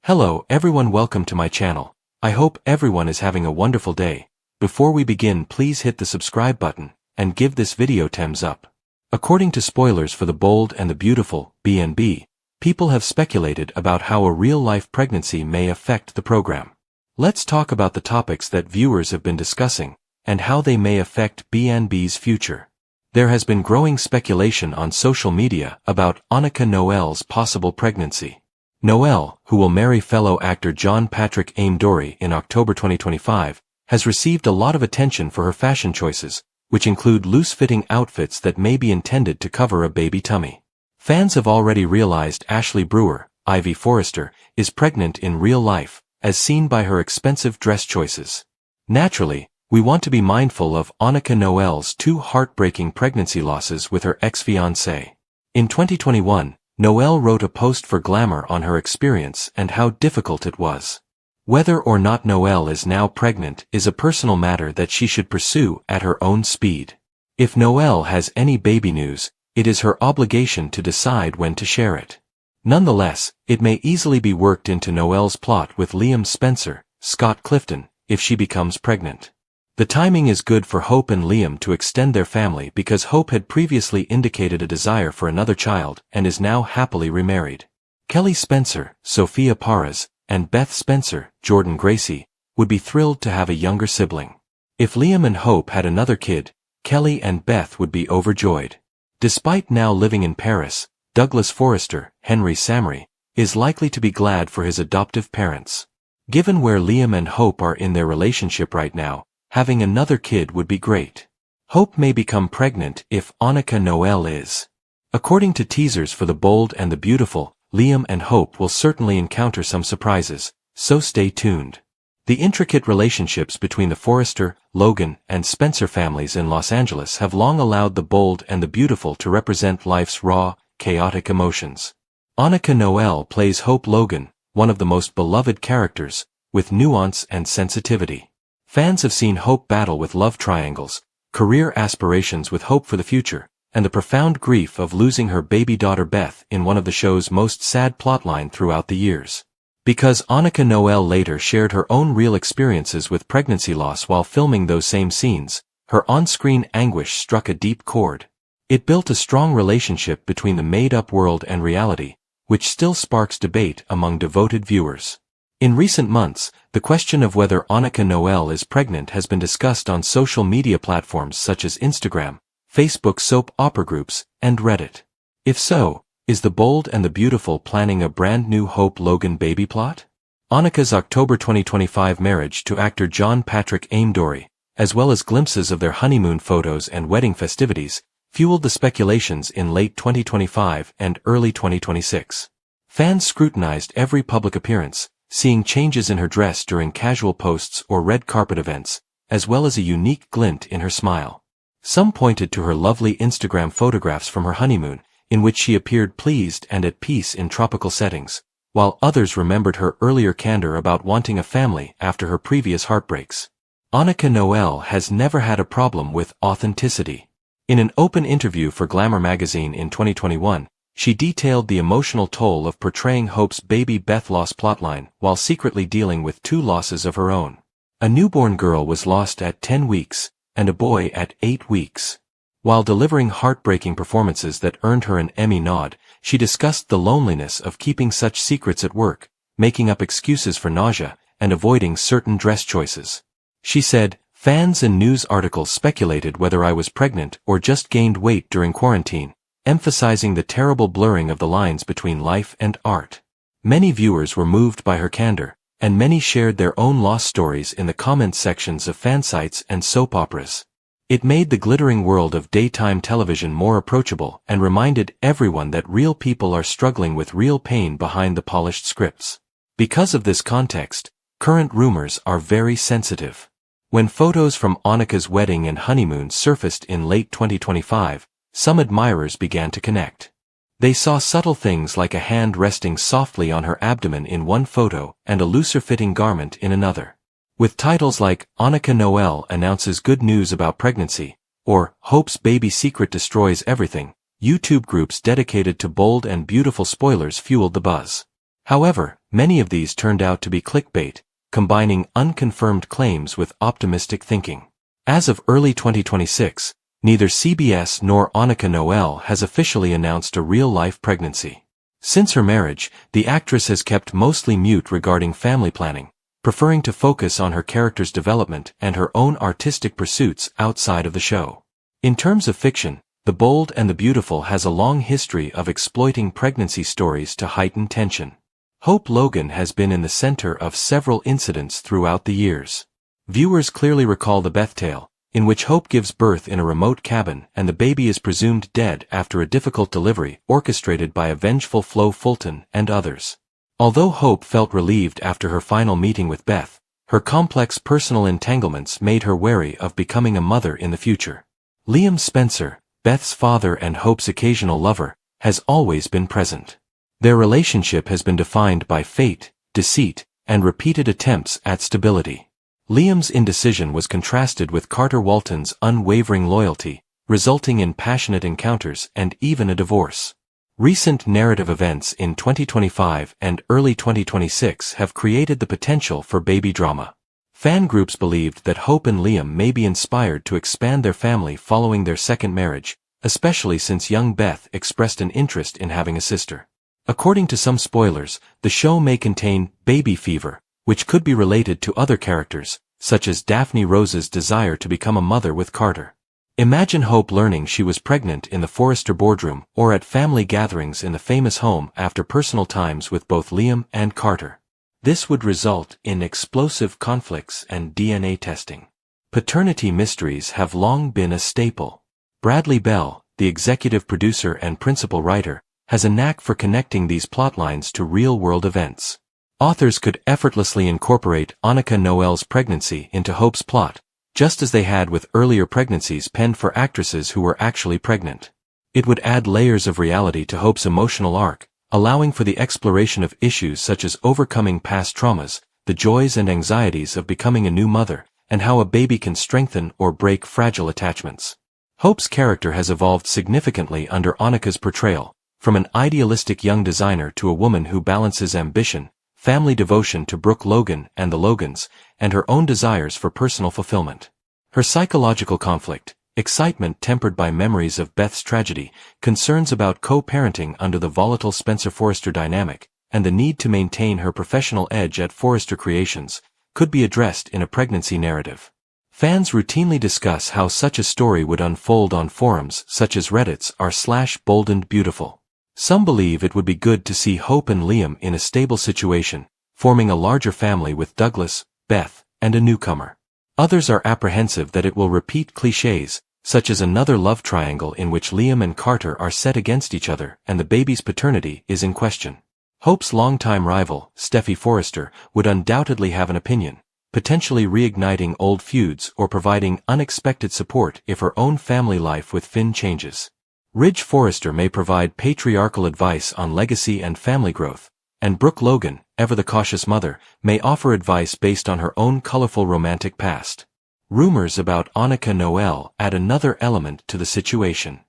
Hello everyone, welcome to my channel. I hope everyone is having a wonderful day. Before we begin, please hit the subscribe button and give this video thumbs up. According to spoilers for The Bold and the Beautiful, B&B, people have speculated about how a real-life pregnancy may affect the program. Let's talk about the topics that viewers have been discussing and how they may affect B&B's future. There has been growing speculation on social media about Annika Noelle's possible pregnancy. Noelle, who will marry fellow actor John Patrick Amedori in October 2025, has received a lot of attention for her fashion choices, which include loose-fitting outfits that may be intended to cover a baby tummy. Fans have already realized Ashley Brewer, Ivy Forrester, is pregnant in real life, as seen by her expensive dress choices. Naturally, we want to be mindful of Annika Noelle's two heartbreaking pregnancy losses with her ex-fiancé. In 2021, Noelle wrote a post for Glamour on her experience and how difficult it was. Whether or not Noelle is now pregnant is a personal matter that she should pursue at her own speed. If Noelle has any baby news, it is her obligation to decide when to share it. Nonetheless, it may easily be worked into Noelle's plot with Liam Spencer, Scott Clifton, if she becomes pregnant. The timing is good for Hope and Liam to extend their family because Hope had previously indicated a desire for another child and is now happily remarried. Kelly Spencer, Sophia Parras, and Beth Spencer, Jordan Gracie, would be thrilled to have a younger sibling. If Liam and Hope had another kid, Kelly and Beth would be overjoyed. Despite now living in Paris, Douglas Forrester, Henry Samry, is likely to be glad for his adoptive parents. Given where Liam and Hope are in their relationship right now, having another kid would be great. Hope may become pregnant if Annika Noelle is. According to teasers for The Bold and the Beautiful, Liam and Hope will certainly encounter some surprises, so stay tuned. The intricate relationships between the Forrester, Logan, and Spencer families in Los Angeles have long allowed The Bold and the Beautiful to represent life's raw, chaotic emotions. Annika Noelle plays Hope Logan, one of the most beloved characters, with nuance and sensitivity. Fans have seen Hope battle with love triangles, career aspirations with hope for the future, and the profound grief of losing her baby daughter Beth in one of the show's most sad plotline throughout the years. Because Annika Noelle later shared her own real experiences with pregnancy loss while filming those same scenes, her on-screen anguish struck a deep chord. It built a strong relationship between the made-up world and reality, which still sparks debate among devoted viewers. In recent months, the question of whether Annika Noelle is pregnant has been discussed on social media platforms such as Instagram, Facebook soap opera groups, and Reddit. If so, is The Bold and the Beautiful planning a brand new Hope Logan baby plot? Annika's October 2025 marriage to actor John Patrick Amedori, as well as glimpses of their honeymoon photos and wedding festivities, fueled the speculations in late 2025 and early 2026. Fans scrutinized every public appearance, seeing changes in her dress during casual posts or red carpet events, as well as a unique glint in her smile. Some pointed to her lovely Instagram photographs from her honeymoon, in which she appeared pleased and at peace in tropical settings, while others remembered her earlier candor about wanting a family after her previous heartbreaks. Annika Noelle has never had a problem with authenticity. In an open interview for Glamour magazine in 2021, she detailed the emotional toll of portraying Hope's baby Beth loss plotline while secretly dealing with two losses of her own. A newborn girl was lost at 10 weeks, and a boy at 8 weeks. While delivering heartbreaking performances that earned her an Emmy nod, she discussed the loneliness of keeping such secrets at work, making up excuses for nausea, and avoiding certain dress choices. She said, "Fans and news articles speculated whether I was pregnant or just gained weight during quarantine, emphasizing the terrible blurring of the lines between life and art." Many viewers were moved by her candor, and many shared their own lost stories in the comment sections of fansites and soap operas. It made the glittering world of daytime television more approachable and reminded everyone that real people are struggling with real pain behind the polished scripts. Because of this context, current rumors are very sensitive. When photos from Annika's wedding and honeymoon surfaced in late 2025, some admirers began to connect. They saw subtle things like a hand resting softly on her abdomen in one photo and a looser-fitting garment in another. With titles like Annika Noelle announces good news about pregnancy, or Hope's baby secret destroys everything, YouTube groups dedicated to Bold and Beautiful spoilers fueled the buzz. However, Many of these turned out to be clickbait, combining unconfirmed claims with optimistic thinking. As of early 2026, neither CBS nor Annika Noelle has officially announced a real-life pregnancy. Since her marriage, the actress has kept mostly mute regarding family planning, preferring to focus on her character's development and her own artistic pursuits outside of the show. In terms of fiction, The Bold and the Beautiful has a long history of exploiting pregnancy stories to heighten tension. Hope Logan has been in the center of several incidents throughout the years. Viewers clearly recall the Beth tale, in which Hope gives birth in a remote cabin and the baby is presumed dead after a difficult delivery orchestrated by a vengeful Flo Fulton and others. Although Hope felt relieved after her final meeting with Beth, her complex personal entanglements made her wary of becoming a mother in the future. Liam Spencer, Beth's father and Hope's occasional lover, has always been present. Their relationship has been defined by fate, deceit, and repeated attempts at stability. Liam's indecision was contrasted with Carter Walton's unwavering loyalty, resulting in passionate encounters and even a divorce. Recent narrative events in 2025 and early 2026 have created the potential for baby drama. Fan groups believed that Hope and Liam may be inspired to expand their family following their second marriage, especially since young Beth expressed an interest in having a sister. According to some spoilers, the show may contain baby fever, which could be related to other characters, such as Daphne Rose's desire to become a mother with Carter. Imagine Hope learning she was pregnant in the Forrester boardroom or at family gatherings in the famous home after personal times with both Liam and Carter. This would result in explosive conflicts and DNA testing. Paternity mysteries have long been a staple. Bradley Bell, the executive producer and principal writer, has a knack for connecting these plotlines to real-world events. Authors could effortlessly incorporate Annika Noelle's pregnancy into Hope's plot, just as they had with earlier pregnancies penned for actresses who were actually pregnant. It would add layers of reality to Hope's emotional arc, allowing for the exploration of issues such as overcoming past traumas, the joys and anxieties of becoming a new mother, and how a baby can strengthen or break fragile attachments. Hope's character has evolved significantly under Annika's portrayal, from an idealistic young designer to a woman who balances ambition, family devotion to Brooke Logan and the Logans, and her own desires for personal fulfillment. Her psychological conflict, excitement tempered by memories of Beth's tragedy, concerns about co-parenting under the volatile Spencer-Forrester dynamic, and the need to maintain her professional edge at Forrester Creations, could be addressed in a pregnancy narrative. Fans routinely discuss how such a story would unfold on forums such as Reddit's r/bold&beautiful. Some believe it would be good to see Hope and Liam in a stable situation, forming a larger family with Douglas, Beth, and a newcomer. Others are apprehensive that it will repeat clichés, such as another love triangle in which Liam and Carter are set against each other and the baby's paternity is in question. Hope's longtime rival, Steffy Forrester, would undoubtedly have an opinion, potentially reigniting old feuds or providing unexpected support if her own family life with Finn changes. Ridge Forrester may provide patriarchal advice on legacy and family growth, and Brooke Logan, ever the cautious mother, may offer advice based on her own colorful romantic past. Rumors about Annika Noelle add another element to the situation.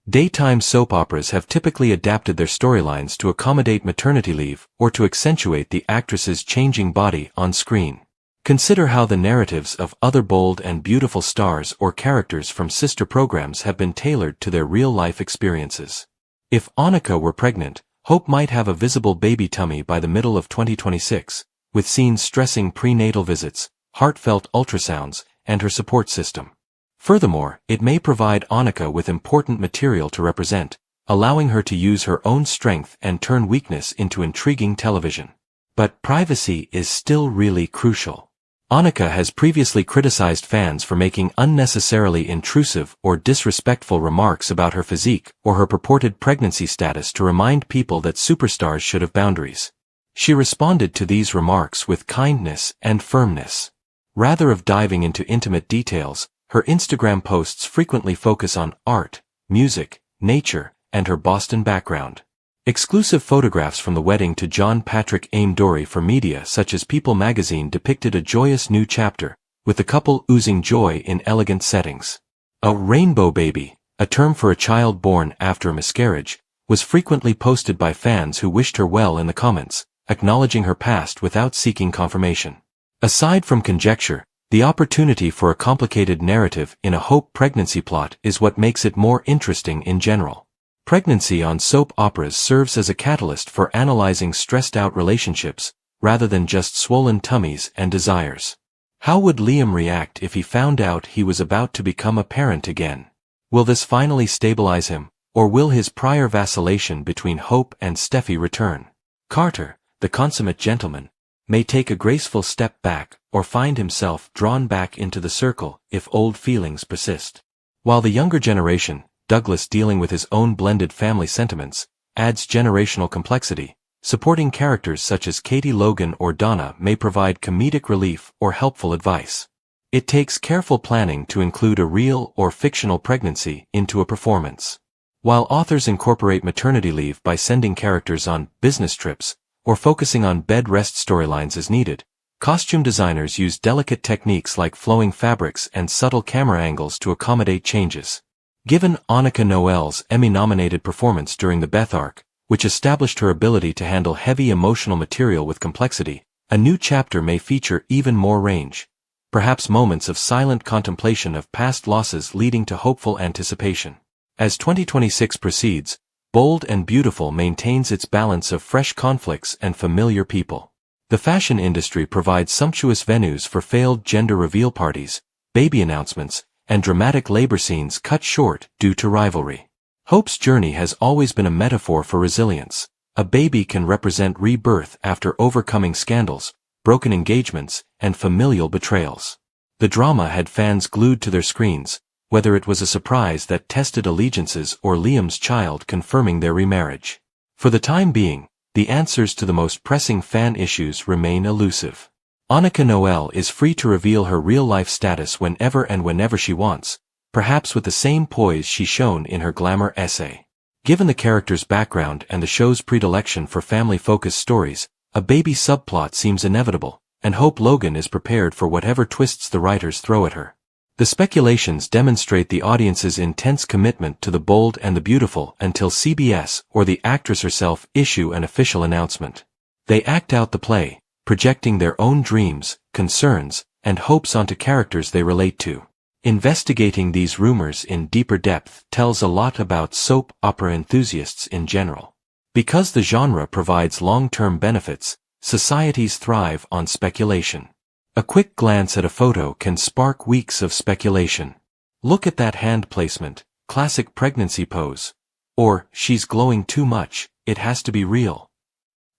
Daytime soap operas have typically adapted their storylines to accommodate maternity leave or to accentuate the actress's changing body on screen. Consider how the narratives of other bold and beautiful stars or characters from sister programs have been tailored to their real-life experiences. If Annika were pregnant, Hope might have a visible baby tummy by the middle of 2026, with scenes stressing prenatal visits, heartfelt ultrasounds, and her support system. Furthermore, it may provide Annika with important material to represent, allowing her to use her own strength and turn weakness into intriguing television. But privacy is still really crucial. Annika has previously criticized fans for making unnecessarily intrusive or disrespectful remarks about her physique or her purported pregnancy status to remind people that superstars should have boundaries. She responded to these remarks with kindness and firmness. Rather than diving into intimate details, her Instagram posts frequently focus on art, music, nature, and her Boston background. Exclusive photographs from the wedding to John Patrick Aimdori for media such as People magazine depicted a joyous new chapter, with the couple oozing joy in elegant settings. A rainbow baby, a term for a child born after a miscarriage, was frequently posted by fans who wished her well in the comments, acknowledging her past without seeking confirmation. Aside from conjecture, the opportunity for a complicated narrative in a Hope pregnancy plot is what makes it more interesting in general. Pregnancy on soap operas serves as a catalyst for analyzing stressed-out relationships, rather than just swollen tummies and desires. How would Liam react if he found out he was about to become a parent again? Will this finally stabilize him, or will his prior vacillation between Hope and Steffi return? Carter, the consummate gentleman, may take a graceful step back or find himself drawn back into the circle if old feelings persist. While the younger generation, Douglas dealing with his own blended family sentiments, adds generational complexity, supporting characters such as Katie, Logan, or Donna may provide comedic relief or helpful advice. It takes careful planning to include a real or fictional pregnancy into a performance. While authors incorporate maternity leave by sending characters on business trips, or focusing on bed rest storylines as needed, costume designers use delicate techniques like flowing fabrics and subtle camera angles to accommodate changes. Given Annika Noelle's Emmy-nominated performance during the Beth arc, which established her ability to handle heavy emotional material with complexity, a new chapter may feature even more range. Perhaps moments of silent contemplation of past losses leading to hopeful anticipation. As 2026 proceeds, Bold and Beautiful maintains its balance of fresh conflicts and familiar people. The fashion industry provides sumptuous venues for failed gender reveal parties, baby announcements, and dramatic labor scenes cut short due to rivalry. Hope's journey has always been a metaphor for resilience. A baby can represent rebirth after overcoming scandals, broken engagements, and familial betrayals. The drama had fans glued to their screens, whether it was a surprise that tested allegiances or Liam's child confirming their remarriage. For the time being, the answers to the most pressing fan issues remain elusive. Annika Noelle is free to reveal her real-life status whenever she wants, perhaps with the same poise she's shown in her glamour essay. Given the character's background and the show's predilection for family-focused stories, a baby subplot seems inevitable, and Hope Logan is prepared for whatever twists the writers throw at her. The speculations demonstrate the audience's intense commitment to the Bold and the Beautiful until CBS or the actress herself issue an official announcement. They act out the play, projecting their own dreams, concerns, and hopes onto characters they relate to. Investigating these rumors in deeper depth tells a lot about soap opera enthusiasts in general. Because the genre provides long-term benefits, societies thrive on speculation. A quick glance at a photo can spark weeks of speculation. Look at that hand placement, classic pregnancy pose. Or, she's glowing too much, it has to be real.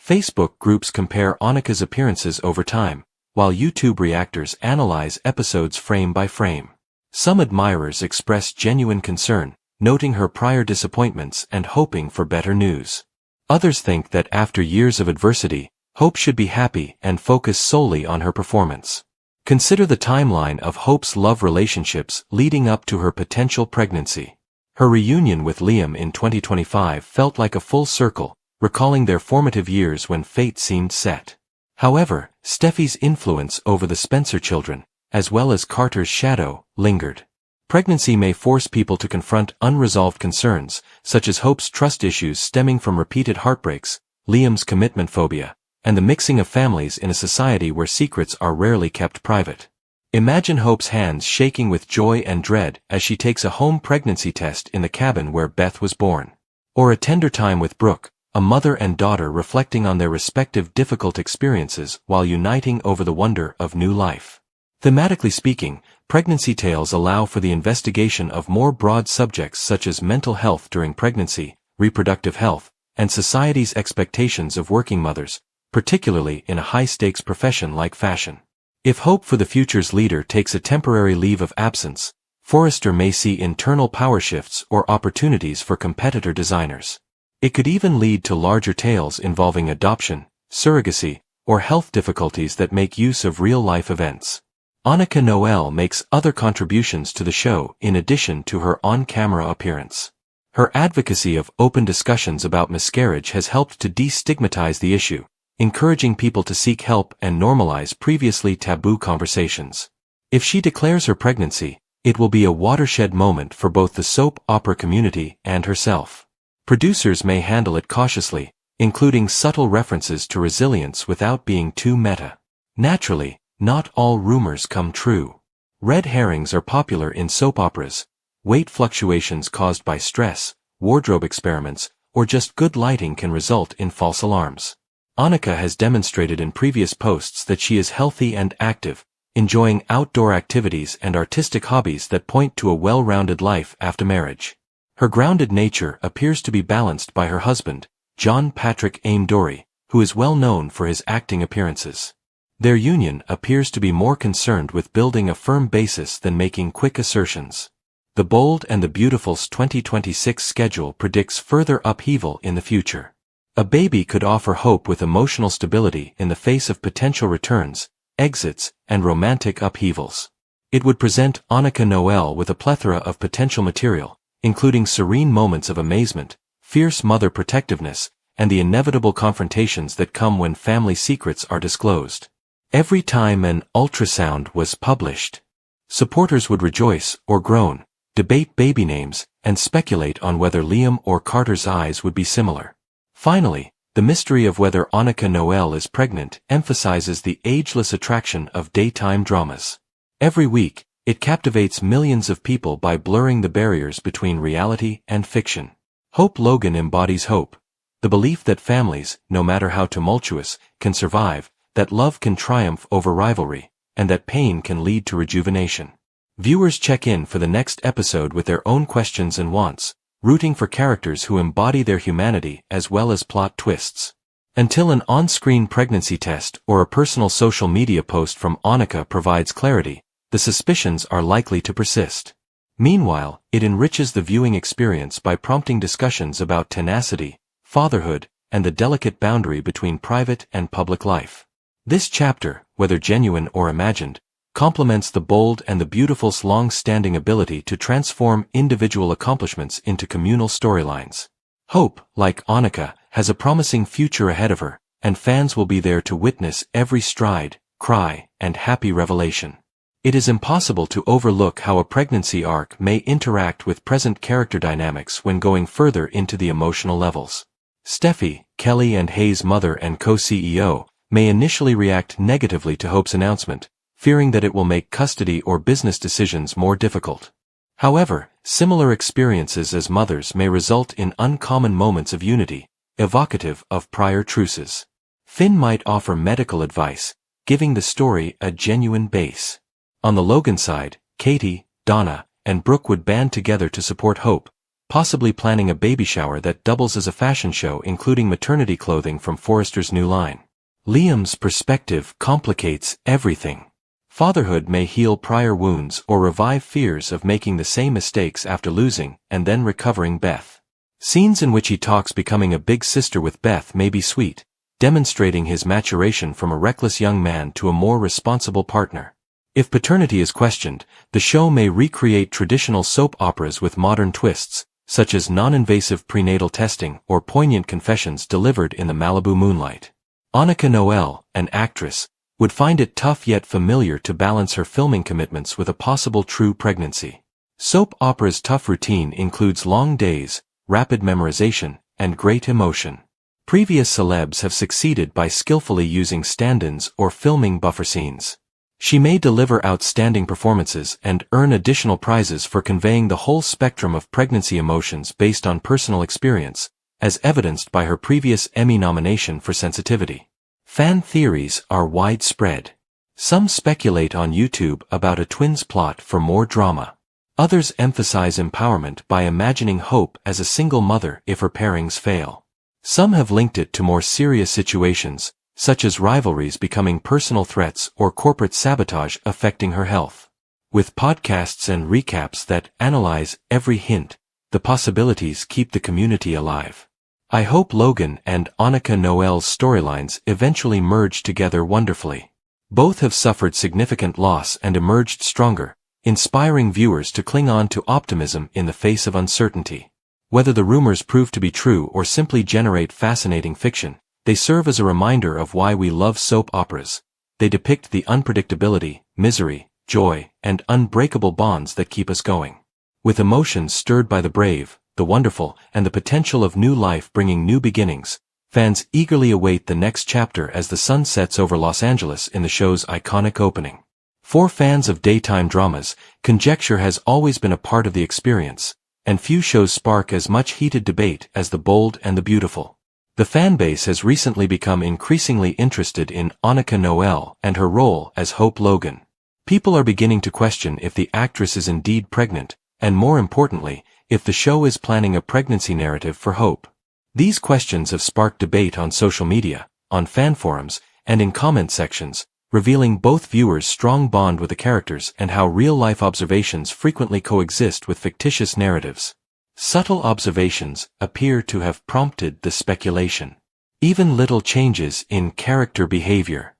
Facebook groups compare Annika's appearances over time, while YouTube reactors analyze episodes frame by frame. Some admirers express genuine concern, noting her prior disappointments and hoping for better news. Others think that after years of adversity, Hope should be happy and focus solely on her performance. Consider the timeline of Hope's love relationships leading up to her potential pregnancy. Her reunion with Liam in 2025 felt like a full circle, recalling their formative years when fate seemed set. However, Steffi's influence over the Spencer children, as well as Carter's shadow, lingered. Pregnancy may force people to confront unresolved concerns, such as Hope's trust issues stemming from repeated heartbreaks, Liam's commitment phobia, and the mixing of families in a society where secrets are rarely kept private. Imagine Hope's hands shaking with joy and dread as she takes a home pregnancy test in the cabin where Beth was born. Or a tender time with Brooke, a mother and daughter reflecting on their respective difficult experiences while uniting over the wonder of new life. Thematically speaking, pregnancy tales allow for the investigation of more broad subjects such as mental health during pregnancy, reproductive health, and society's expectations of working mothers, particularly in a high-stakes profession like fashion. If Hope for the Future's leader takes a temporary leave of absence, Forrester may see internal power shifts or opportunities for competitor designers. It could even lead to larger tales involving adoption, surrogacy, or health difficulties that make use of real-life events. Annika Noelle makes other contributions to the show in addition to her on-camera appearance. Her advocacy of open discussions about miscarriage has helped to destigmatize the issue, encouraging people to seek help and normalize previously taboo conversations. If she declares her pregnancy, it will be a watershed moment for both the soap opera community and herself. Producers may handle it cautiously, including subtle references to resilience without being too meta. Naturally, not all rumors come true. Red herrings are popular in soap operas. Weight fluctuations caused by stress, wardrobe experiments, or just good lighting can result in false alarms. Annika has demonstrated in previous posts that she is healthy and active, enjoying outdoor activities and artistic hobbies that point to a well-rounded life after marriage. Her grounded nature appears to be balanced by her husband, John Patrick Aimdori, who is well known for his acting appearances. Their union appears to be more concerned with building a firm basis than making quick assertions. The Bold and the Beautiful's 2026 schedule predicts further upheaval in the future. A baby could offer hope with emotional stability in the face of potential returns, exits, and romantic upheavals. It would present Annika Noelle with a plethora of potential material, including serene moments of amazement, fierce mother protectiveness, and the inevitable confrontations that come when family secrets are disclosed. Every time an ultrasound was published, supporters would rejoice or groan, debate baby names, and speculate on whether Liam or Carter's eyes would be similar. Finally, the mystery of whether Annika Noelle is pregnant emphasizes the ageless attraction of daytime dramas. Every week, it captivates millions of people by blurring the barriers between reality and fiction. Hope Logan embodies hope, the belief that families, no matter how tumultuous, can survive, that love can triumph over rivalry, and that pain can lead to rejuvenation. Viewers check in for the next episode with their own questions and wants, rooting for characters who embody their humanity as well as plot twists. Until an on-screen pregnancy test or a personal social media post from Annika provides clarity, the suspicions are likely to persist. Meanwhile, it enriches the viewing experience by prompting discussions about tenacity, fatherhood, and the delicate boundary between private and public life. This chapter, whether genuine or imagined, complements the Bold and the Beautiful's long-standing ability to transform individual accomplishments into communal storylines. Hope, like Annika, has a promising future ahead of her, and fans will be there to witness every stride, cry, and happy revelation. It is impossible to overlook how a pregnancy arc may interact with present character dynamics when going further into the emotional levels. Steffi, Kelly and Hayes' mother and co-CEO, may initially react negatively to Hope's announcement, fearing that it will make custody or business decisions more difficult. However, similar experiences as mothers may result in uncommon moments of unity, evocative of prior truces. Finn might offer medical advice, giving the story a genuine base. On the Logan side, Katie, Donna, and Brooke would band together to support Hope, possibly planning a baby shower that doubles as a fashion show including maternity clothing from Forrester's new line. Liam's perspective complicates everything. Fatherhood may heal prior wounds or revive fears of making the same mistakes after losing and then recovering Beth. Scenes in which he talks becoming a big sister with Beth may be sweet, demonstrating his maturation from a reckless young man to a more responsible partner. If paternity is questioned, the show may recreate traditional soap operas with modern twists, such as non-invasive prenatal testing or poignant confessions delivered in the Malibu moonlight. Annika Noelle, an actress, would find it tough yet familiar to balance her filming commitments with a possible true pregnancy. Soap opera's tough routine includes long days, rapid memorization, and great emotion. Previous celebs have succeeded by skillfully using stand-ins or filming buffer scenes. She may deliver outstanding performances and earn additional prizes for conveying the whole spectrum of pregnancy emotions based on personal experience, as evidenced by her previous Emmy nomination for sensitivity. Fan theories are widespread. Some speculate on YouTube about a twins plot for more drama. Others emphasize empowerment by imagining Hope as a single mother if her pairings fail. Some have linked it to more serious situations, such as rivalries becoming personal threats or corporate sabotage affecting her health. With podcasts and recaps that analyze every hint, the possibilities keep the community alive. I hope Logan and Annika Noelle's storylines eventually merge together wonderfully. Both have suffered significant loss and emerged stronger, inspiring viewers to cling on to optimism in the face of uncertainty. Whether the rumors prove to be true or simply generate fascinating fiction, they serve as a reminder of why we love soap operas. They depict the unpredictability, misery, joy, and unbreakable bonds that keep us going. With emotions stirred by the brave, the wonderful, and the potential of new life bringing new beginnings, Fans eagerly await the next chapter as the sun sets over Los Angeles in the show's iconic opening. For fans of daytime dramas, conjecture has always been a part of the experience, and few shows spark as much heated debate as The Bold and the Beautiful. The fanbase has recently become increasingly interested in Annika Noelle and her role as Hope Logan. People are beginning to question if the actress is indeed pregnant, and more importantly, if the show is planning a pregnancy narrative for Hope. These questions have sparked debate on social media, on fan forums, and in comment sections, revealing both viewers' strong bond with the characters and how real-life observations frequently coexist with fictitious narratives. Subtle observations appear to have prompted the speculation. Even little changes in character behavior,